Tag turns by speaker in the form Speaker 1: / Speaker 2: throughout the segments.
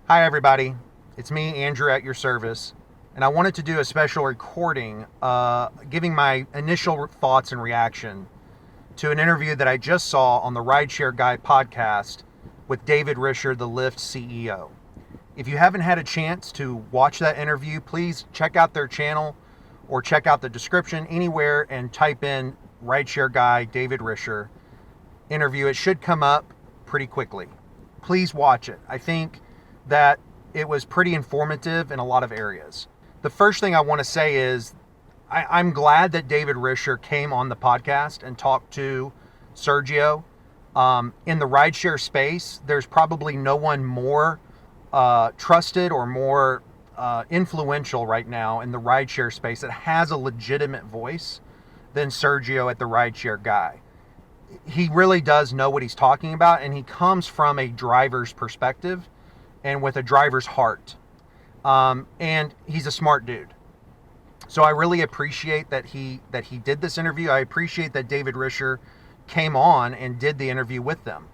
Speaker 1: Hi everybody, it's me, Andrew, at your service, and I wanted to do a special recording giving my initial thoughts and reaction to an interview that I just saw on the Rideshare Guy podcast with David Risher, the Lyft CEO. If you haven't had a chance to watch that interview, please check out their channel or check out the description anywhere and type in Rideshare Guy, David Risher interview. It should come up pretty quickly. Please watch it. I think that it was pretty informative in a lot of areas. The first thing I want to say is I'm glad that David Risher came on the podcast and talked to Sergio. In the rideshare space, there's probably no one more trusted or more influential right now in the rideshare space that has a legitimate voice than Sergio at the Rideshare Guy. He really does know what he's talking about, and he comes from a driver's perspective and with a driver's heart. And he's a smart dude. So I really appreciate that he did this interview. I appreciate that David Risher came on and did the interview with them.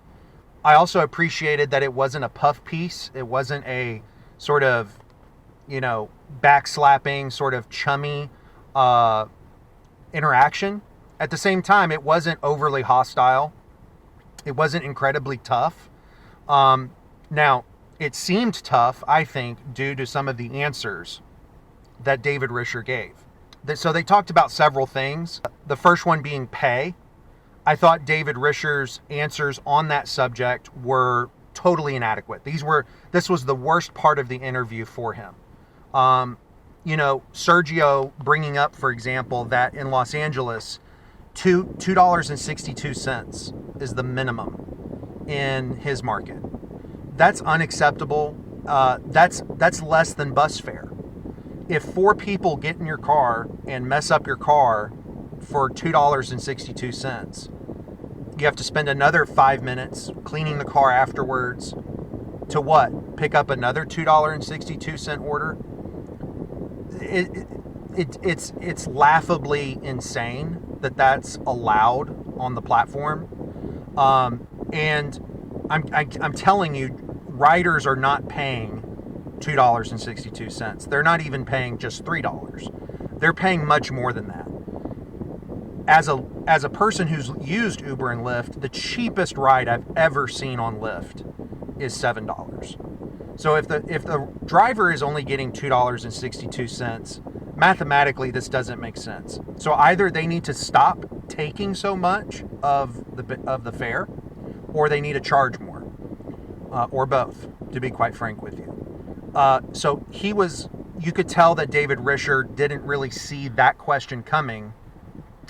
Speaker 1: I also appreciated that it wasn't a puff piece. It wasn't a sort of, backslapping, sort of chummy interaction. At the same time, it wasn't overly hostile. It wasn't incredibly tough. Now, it seemed tough, I think, due to some of the answers that David Risher gave. So they talked about several things. The first one being pay. I thought David Risher's answers on that subject were totally inadequate. This was the worst part of the interview for him. Sergio bringing up, for example, that in Los Angeles, $2.62 is the minimum in his market. That's unacceptable. That's less than bus fare. If 4 people get in your car and mess up your car for $2.62, you have to spend another 5 minutes cleaning the car afterwards to what? Pick up another $2.62 order? It's laughably insane that that's allowed on the platform. And I'm telling you, riders are not paying $2.62. They're not even paying just $3. They're paying much more than that. As a person who's used Uber and Lyft, the cheapest ride I've ever seen on Lyft is $7. So if the driver is only getting $2.62, mathematically this doesn't make sense. So either they need to stop taking so much of the fare, or they need to charge more, or both, to be quite frank with you. So you could tell that David Risher didn't really see that question coming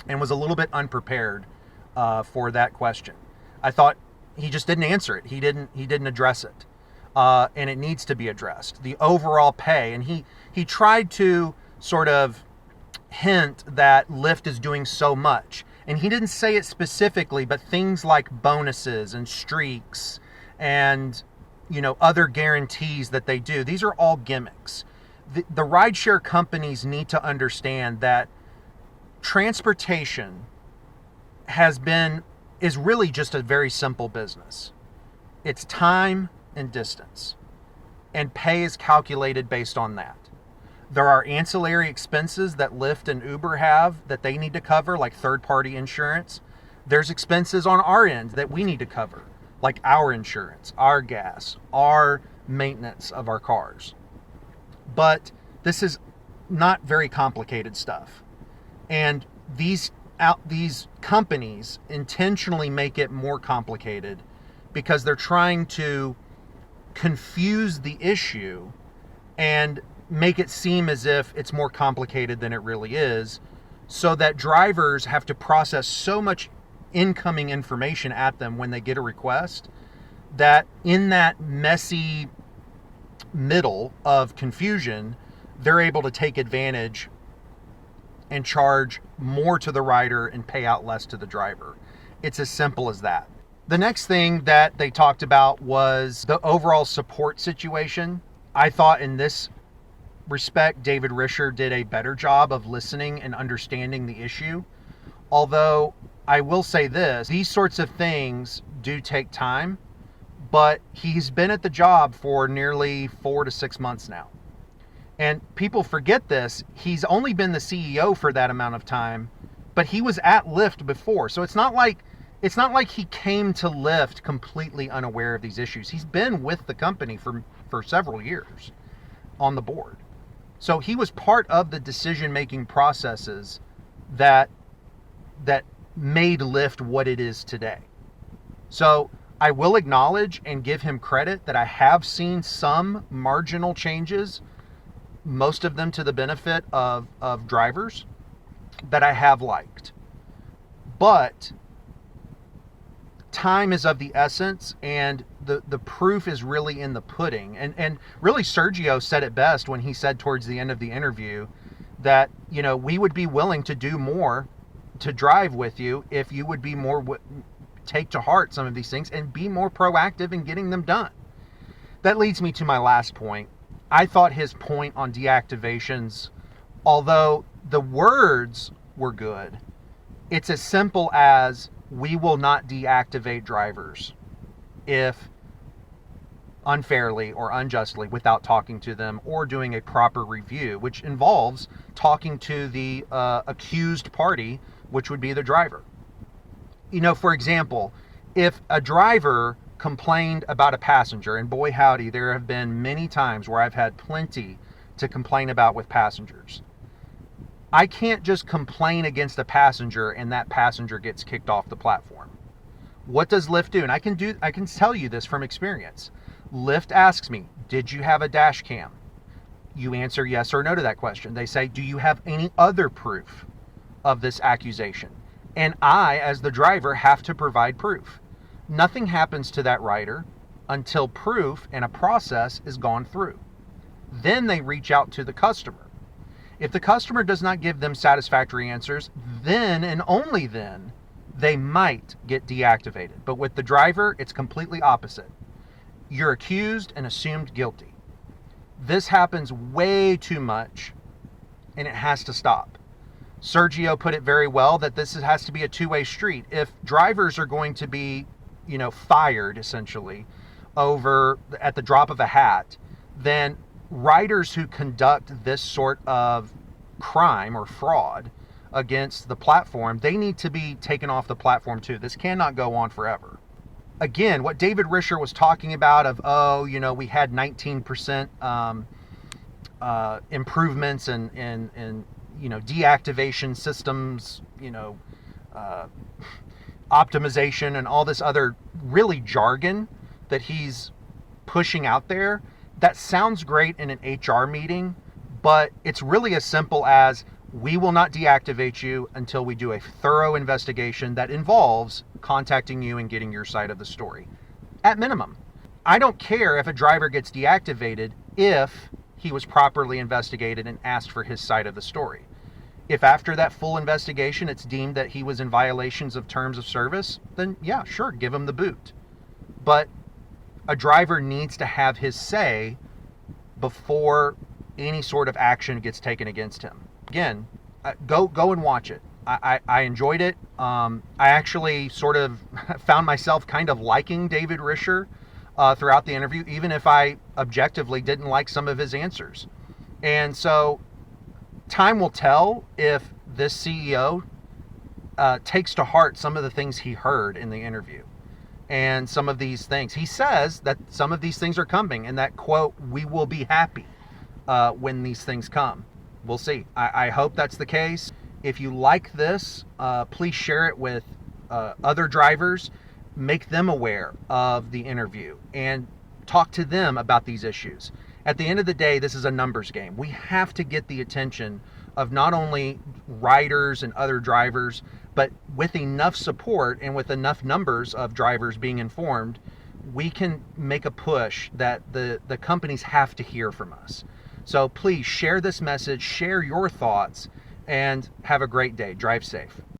Speaker 1: and was a little bit unprepared for that question. I thought he just didn't answer it. He didn't address it. And it needs to be addressed. The overall pay, and he tried to sort of hint that Lyft is doing so much. And he didn't say it specifically, but things like bonuses and streaks and, other guarantees that they do, these are all gimmicks. The rideshare companies need to understand that transportation is really just a very simple business. It's time and distance, and pay is calculated based on that. There are ancillary expenses that Lyft and Uber have that they need to cover, like third-party insurance. There's expenses on our end that we need to cover, like our insurance, our gas, our maintenance of our cars. But this is not very complicated stuff. And these companies intentionally make it more complicated because they're trying to confuse the issue and make it seem as if it's more complicated than it really is, so that drivers have to process so much incoming information at them when they get a request, that in that messy middle of confusion, they're able to take advantage and charge more to the rider and pay out less to the driver. It's as simple as that. The next thing that they talked about was the overall support situation. I thought in this respect, David Risher did a better job of listening and understanding the issue. Although I will say this, these sorts of things do take time. but he's been at the job for nearly 4 to 6 months now. And people forget this. He's only been the CEO for that amount of time, but he was at Lyft before. So it's not like he came to Lyft completely unaware of these issues. He's been with the company for several years on the board. So he was part of the decision-making processes that made Lyft what it is today. So I will acknowledge and give him credit that I have seen some marginal changes, most of them to the benefit of drivers, that I have liked. But time is of the essence, and the proof is really in the pudding. And really Sergio said it best when he said towards the end of the interview that, we would be willing to do more to drive with you if you would be more take to heart some of these things and be more proactive in getting them done. That leads me to my last point. I thought his point on deactivations, although the words were good, it's as simple as we will not deactivate drivers if unfairly or unjustly without talking to them or doing a proper review, which involves talking to the accused party, which would be the driver. For example, if a driver complained about a passenger, and boy howdy, there have been many times where I've had plenty to complain about with passengers. I can't just complain against a passenger and that passenger gets kicked off the platform. What does Lyft do? And I can tell you this from experience. Lyft asks me, did you have a dash cam? You answer yes or no to that question. They say, do you have any other proof of this accusation? And I, as the driver, have to provide proof. Nothing happens to that rider until proof and a process is gone through. Then they reach out to the customer. If the customer does not give them satisfactory answers, then and only then they might get deactivated. But with the driver, it's completely opposite. You're accused and assumed guilty. This happens way too much, and it has to stop. Sergio put it very well that this has to be a two-way street. If drivers are going to be, fired essentially at the drop of a hat, then riders who conduct this sort of crime or fraud against the platform, they need to be taken off the platform too. This cannot go on forever. Again, what David Risher was talking about of, we had 19% improvements in deactivation systems, optimization and all this other really jargon that he's pushing out there. That sounds great in an HR meeting, but it's really as simple as we will not deactivate you until we do a thorough investigation that involves contacting you and getting your side of the story. At minimum, I don't care if a driver gets deactivated if he was properly investigated and asked for his side of the story. If after that full investigation it's deemed that he was in violations of terms of service, then yeah, sure, give him the boot. But a driver needs to have his say before any sort of action gets taken against him. Again, go and watch it. I enjoyed it. I actually sort of found myself kind of liking David Risher throughout the interview, even if I objectively didn't like some of his answers. And so time will tell if this CEO takes to heart some of the things he heard in the interview. And some of these things, he says that some of these things are coming, and that quote, we will be happy when these things come. We'll see. I hope that's the case. If you like this, please share it with other drivers. Make them aware of the interview and talk to them about these issues. At the end of the day, this is a numbers game. We have to get the attention of not only riders and other drivers, but with enough support and with enough numbers of drivers being informed, we can make a push that the companies have to hear from us. So please share this message, share your thoughts, and have a great day. Drive safe.